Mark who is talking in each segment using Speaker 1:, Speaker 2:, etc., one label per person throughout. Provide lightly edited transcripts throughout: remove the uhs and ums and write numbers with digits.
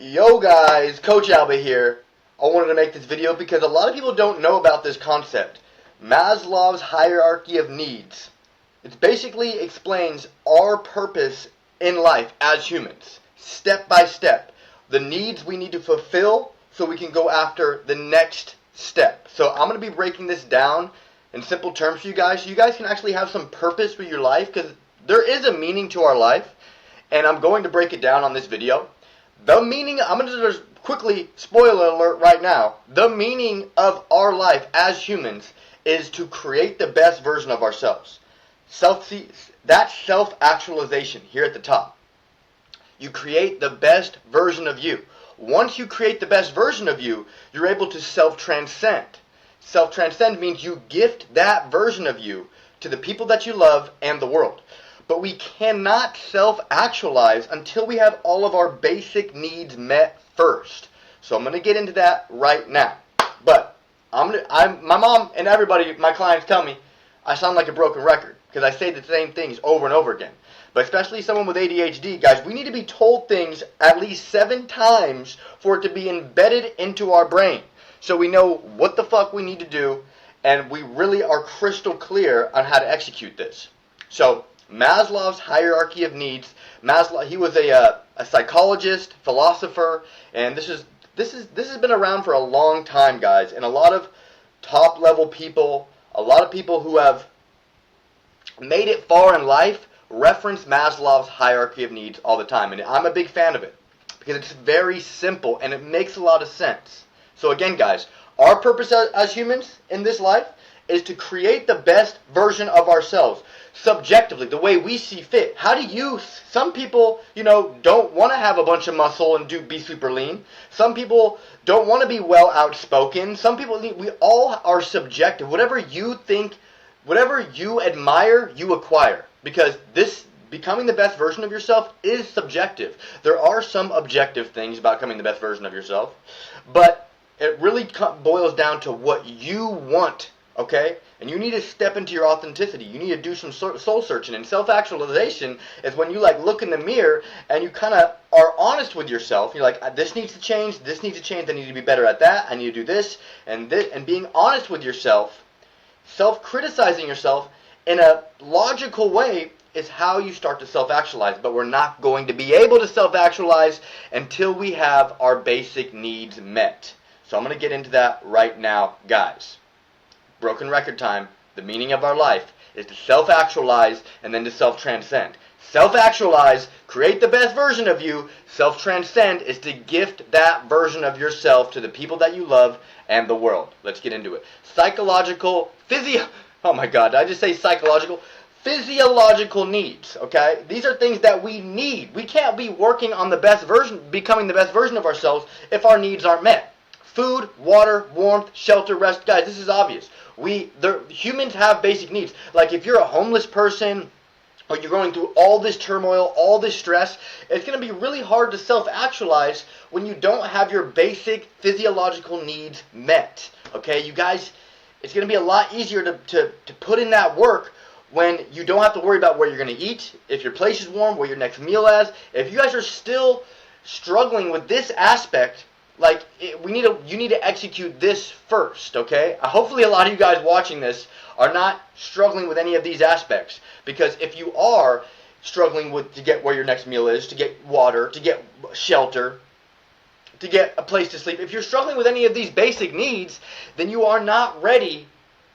Speaker 1: Yo guys, Coach Alba here. I wanted to make this video because a lot of people don't know about this concept. Maslow's hierarchy of needs. It basically explains our purpose in life as humans, step by step. The needs we need to fulfill so we can go after the next step. So I'm going to be breaking this down in simple terms for you guys so you guys can actually have some purpose with your life, because there is a meaning to our life, and I'm going to break it down on this video. The meaning, I'm going to just quickly, spoiler alert right now, the meaning of our life as humans is to create the best version of ourselves. That's self-actualization here at the top. You create the best version of you. Once you create the best version of you, you're able to self-transcend. Self-transcend means you gift that version of you to the people that you love and the world. But we cannot self-actualize until we have all of our basic needs met first. So I'm going to get into that right now. But my mom and everybody, my clients tell me I sound like a broken record because I say the same things over and over again. But especially someone with ADHD, guys, we need to be told things at least 7 times for it to be embedded into our brain. So we know what the fuck we need to do, and we really are crystal clear on how to execute this. So Maslow's hierarchy of needs. Maslow, he was a psychologist, philosopher, and this has been around for a long time, guys. And a lot of top level people, a lot of people who have made it far in life, reference Maslow's hierarchy of needs all the time, and I'm a big fan of it because it's very simple and it makes a lot of sense. So again, guys, our purpose as humans in this life is to create the best version of ourselves, subjectively, the way we see fit. How do you, some people, don't want to have a bunch of muscle and be super lean. Some people don't want to be well outspoken. Some people, we all are subjective. Whatever you think, whatever you admire, you acquire. Because this, becoming the best version of yourself is subjective. There are some objective things about becoming the best version of yourself, but it really boils down to what you want. Okay? And you need to step into your authenticity. You need to do some soul searching. And self-actualization is when you look in the mirror and you kind of are honest with yourself. You're like, this needs to change, I need to be better at that, I need to do this, and being honest with yourself, self-criticizing yourself in a logical way is how you start to self-actualize. But we're not going to be able to self-actualize until we have our basic needs met. So I'm going to get into that right now, guys. Broken record time. The meaning of our life is to self-actualize and then to self-transcend. Self-actualize, create the best version of you. Self-transcend is to gift that version of yourself to the people that you love and the world. Let's get into it. Oh my God, did I just say psychological? Physiological needs, okay? These are things that we need. We can't be working on the best version, becoming the best version of ourselves if our needs aren't met. Food, water, warmth, shelter, rest. Guys, this is obvious. Humans have basic needs. Like if you're a homeless person or you're going through all this turmoil, all this stress, it's going to be really hard to self-actualize when you don't have your basic physiological needs met. Okay, you guys, it's going to be a lot easier to put in that work when you don't have to worry about where you're going to eat, if your place is warm, where your next meal is. If you guys are still struggling with this aspect, you need to execute this first, okay? Hopefully a lot of you guys watching this are not struggling with any of these aspects, because if you are struggling to get where your next meal is, to get water, to get shelter, to get a place to sleep, if you're struggling with any of these basic needs, then you are not ready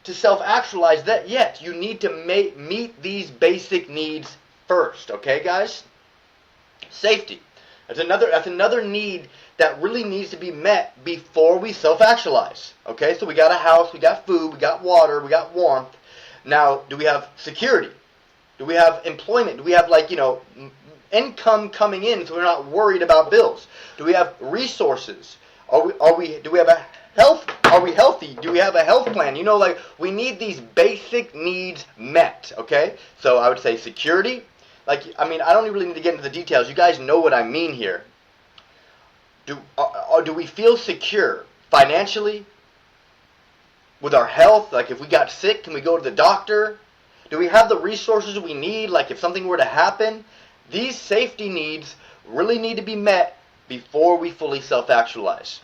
Speaker 1: to self-actualize that yet. You need to meet these basic needs first, okay, guys? Safety. That's another need that really needs to be met before we self-actualize. Okay, so we got a house, we got food, we got water, we got warmth. Now, do we have security? Do we have employment? Do we have income coming in so we're not worried about bills? Do we have resources? Do we have a health? Are we healthy? Do we have a health plan? We need these basic needs met. Okay, so I would say security. I don't really need to get into the details. You guys know what I mean here. Do we feel secure financially? With our health? If we got sick, can we go to the doctor? Do we have the resources we need? If something were to happen? These safety needs really need to be met before we fully self-actualize.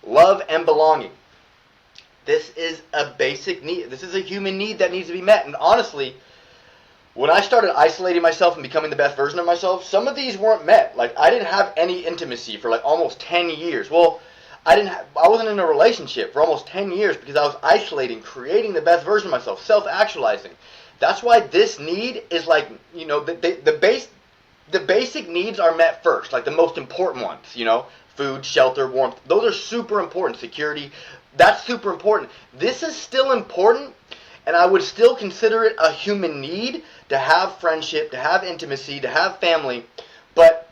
Speaker 1: Love and belonging. This is a basic need. This is a human need that needs to be met. And honestly, when I started isolating myself and becoming the best version of myself, some of these weren't met. Like, I didn't have any intimacy for like almost 10 years. Well, I wasn't in a relationship for almost 10 years because I was isolating, creating the best version of myself, self-actualizing. That's why this need is like, you know, the basic needs are met first, like the most important ones, you know, food, shelter, warmth. Those are super important. Security, that's super important. This is still important, and I would still consider it a human need to have friendship, to have intimacy, to have family, but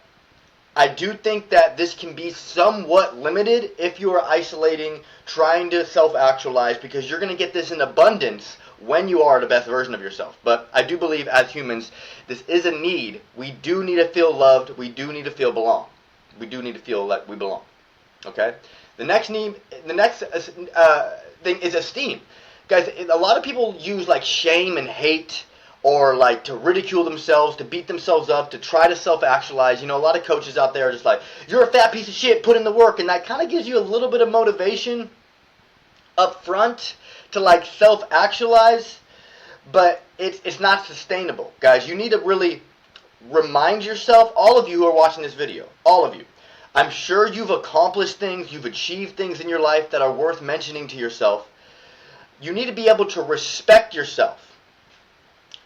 Speaker 1: I do think that this can be somewhat limited if you are isolating, trying to self-actualize, because you're going to get this in abundance when you are the best version of yourself. But I do believe as humans, this is a need. We do need to feel loved. We do need to feel belong. We do need to feel like we belong. Okay? The next thing is esteem. Guys, a lot of people use like shame and hate, or like to ridicule themselves, to beat themselves up, to try to self-actualize. You know, a lot of coaches out there are just like, you're a fat piece of shit, put in the work. And that kind of gives you a little bit of motivation up front to like self-actualize, but it's not sustainable. Guys, you need to really remind yourself, all of you who are watching this video, all of you, I'm sure you've accomplished things, you've achieved things in your life that are worth mentioning to yourself. You need to be able to respect yourself.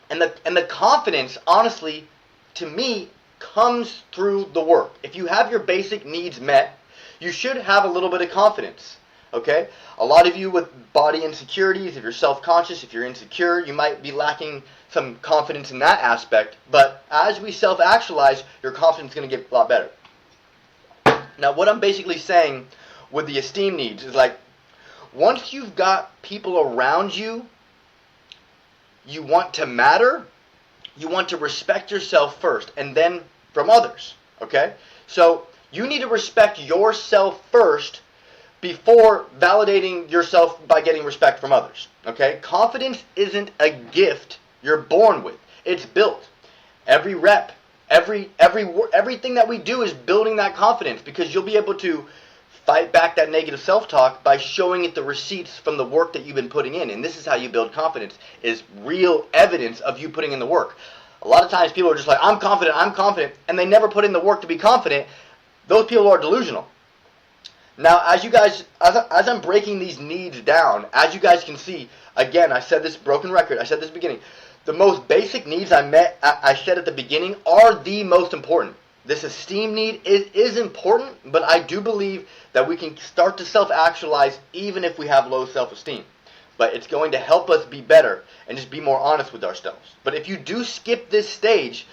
Speaker 1: And the confidence, honestly, to me, comes through the work. If you have your basic needs met, you should have a little bit of confidence. Okay? A lot of you with body insecurities, if you're self-conscious, if you're insecure, you might be lacking some confidence in that aspect. But as we self-actualize, your confidence is going to get a lot better. Now, what I'm basically saying with the esteem needs is like, once you've got people around you, you want to matter, you want to respect yourself first, and then from others, okay? So you need to respect yourself first before validating yourself by getting respect from others, okay? Confidence isn't a gift you're born with. It's built. Every rep, everything that we do is building that confidence, because you'll be able to fight back that negative self-talk by showing it the receipts from the work that you've been putting in. And this is how you build confidence, is real evidence of you putting in the work. A lot of times people are just like, I'm confident, and they never put in the work to be confident. Those people are delusional. Now, as you guys, as I'm breaking these needs down, as you guys can see, again, I said this, broken record, I said this at the beginning, the most basic needs I said at the beginning are the most important. This esteem need is important, but I do believe that we can start to self-actualize even if we have low self-esteem. But it's going to help us be better and just be more honest with ourselves. But if you do skip this stage,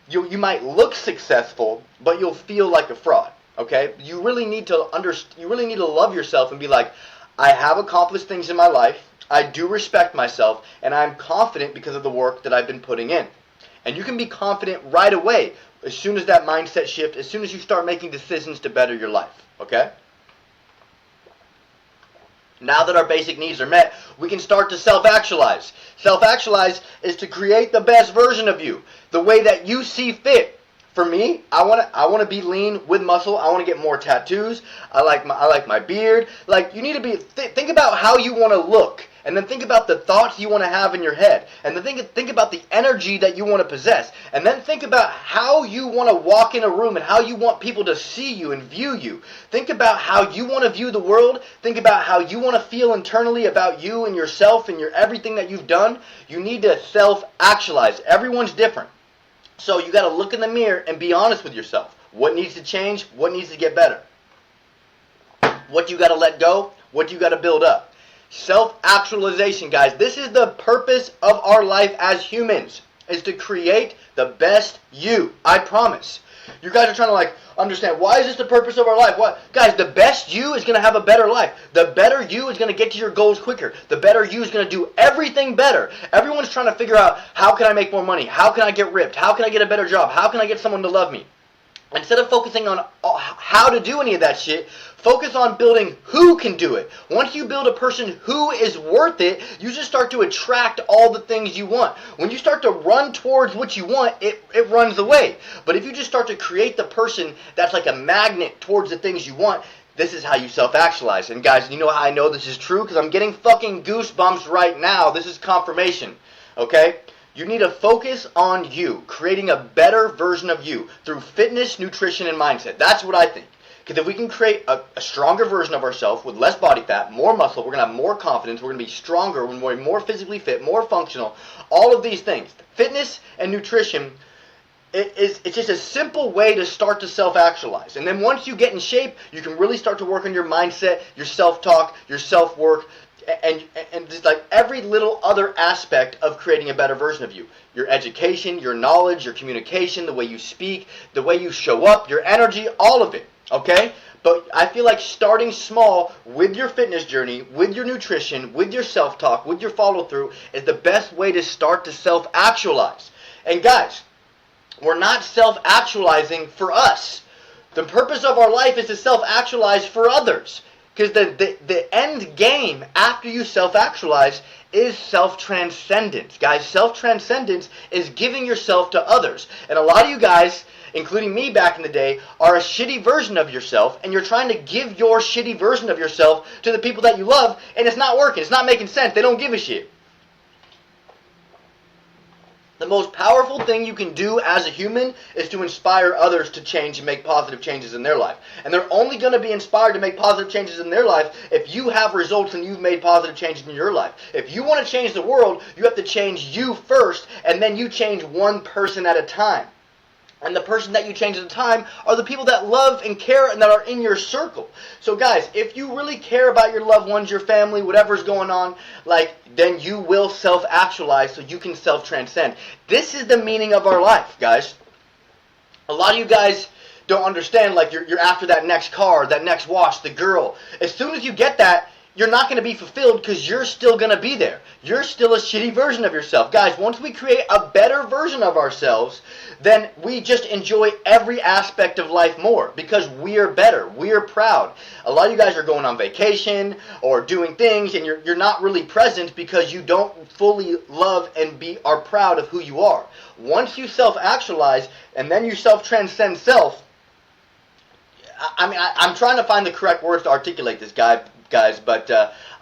Speaker 1: you might look successful, but you'll feel like a fraud. Okay? You really need to love yourself and be like, I have accomplished things in my life, I do respect myself, and I'm confident because of the work that I've been putting in. And you can be confident right away as soon as that mindset shift, as soon as you start making decisions to better your life. Okay? Now that our basic needs are met, we can start to self-actualize. Self-actualize is to create the best version of you, the way that you see fit. For me, I want to be lean with muscle. I want to get more tattoos. I like my beard. Like, you need to be think about how you want to look, and then think about the thoughts you want to have in your head, and then think about the energy that you want to possess, and then think about how you want to walk in a room and how you want people to see you and view you. Think about how you want to view the world. Think about how you want to feel internally about you and yourself and your everything that you've done. You need to self-actualize. Everyone's different. So you got to look in the mirror and be honest with yourself. What needs to change? What needs to get better? What you got to let go? What you got to build up? Self-actualization, guys. This is the purpose of our life as humans, is to create the best you. I promise. You guys are trying to like understand, why is this the purpose of our life? What, guys, the best you is going to have a better life. The better you is going to get to your goals quicker. The better you is going to do everything better. Everyone's trying to figure out, how can I make more money? How can I get ripped? How can I get a better job? How can I get someone to love me? Instead of focusing on how to do any of that shit, focus on building who can do it. Once you build a person who is worth it, you just start to attract all the things you want. When you start to run towards what you want, it runs away. But if you just start to create the person that's like a magnet towards the things you want, this is how you self-actualize. And guys, you know how I know this is true? Because I'm getting fucking goosebumps right now. This is confirmation. Okay? You need to focus on you, creating a better version of you through fitness, nutrition, and mindset. That's what I think. Because if we can create a stronger version of ourselves with less body fat, more muscle, we're going to have more confidence, we're going to be stronger, we're more physically fit, more functional, all of these things. Fitness and nutrition, it's just a simple way to start to self-actualize. And then once you get in shape, you can really start to work on your mindset, your self-talk, your self-work, and just like every little other aspect of creating a better version of you. Your education, your knowledge, your communication, the way you speak, the way you show up, your energy, all of it, okay? But I feel like starting small with your fitness journey, with your nutrition, with your self-talk, with your follow-through is the best way to start to self-actualize. And guys, we're not self-actualizing for us. The purpose of our life is to self-actualize for others. Because the end game after you self-actualize is self-transcendence. Guys, self-transcendence is giving yourself to others. And a lot of you guys, including me back in the day, are a shitty version of yourself, and you're trying to give your shitty version of yourself to the people that you love, and it's not working. It's not making sense. They don't give a shit. The most powerful thing you can do as a human is to inspire others to change and make positive changes in their life. And they're only going to be inspired to make positive changes in their life if you have results and you've made positive changes in your life. If you want to change the world, you have to change you first, and then you change one person at a time. And the person that you change at a time are the people that love and care and that are in your circle. So guys, if you really care about your loved ones, your family, whatever's going on, then you will self-actualize so you can self-transcend. This is the meaning of our life, guys. A lot of you guys don't understand, you're after that next car, that next watch, the girl. As soon as you get that, you're not going to be fulfilled because you're still going to be there. You're still a shitty version of yourself. Guys, once we create a better version of ourselves, then we just enjoy every aspect of life more because we are better. We are proud. A lot of you guys are going on vacation or doing things and you're not really present because you don't fully love and are proud of who you are. Once you self-actualize and then you self-transcend self, I'm trying to find the correct words to articulate this, guys, but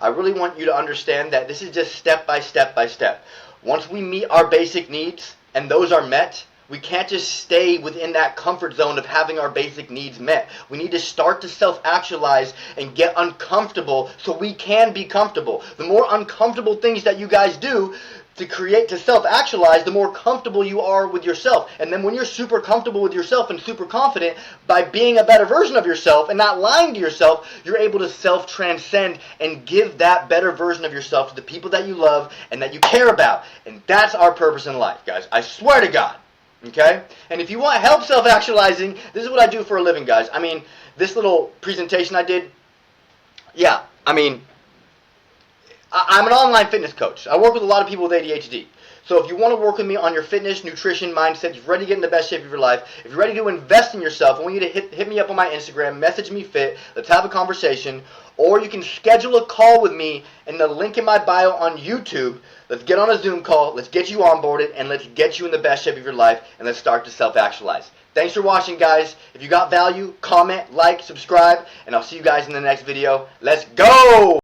Speaker 1: I really want you to understand that this is just step by step by step. Once we meet our basic needs and those are met, we can't just stay within that comfort zone of having our basic needs met. We need to start to self-actualize and get uncomfortable so we can be comfortable. The more uncomfortable things that you guys do to self-actualize, the more comfortable you are with yourself. And then when you're super comfortable with yourself and super confident, by being a better version of yourself and not lying to yourself, you're able to self-transcend and give that better version of yourself to the people that you love and that you care about. And that's our purpose in life, guys. I swear to God. Okay? And if you want help self-actualizing, this is what I do for a living, guys. This little presentation I did, I'm an online fitness coach. I work with a lot of people with ADHD. So if you want to work with me on your fitness, nutrition, mindset, if you're ready to get in the best shape of your life, if you're ready to invest in yourself, I want you to hit me up on my Instagram, message me fit, let's have a conversation, or you can schedule a call with me in the link in my bio on YouTube. Let's get on a Zoom call, let's get you onboarded, and let's get you in the best shape of your life, and let's start to self-actualize. Thanks for watching, guys. If you got value, comment, like, subscribe, and I'll see you guys in the next video. Let's go!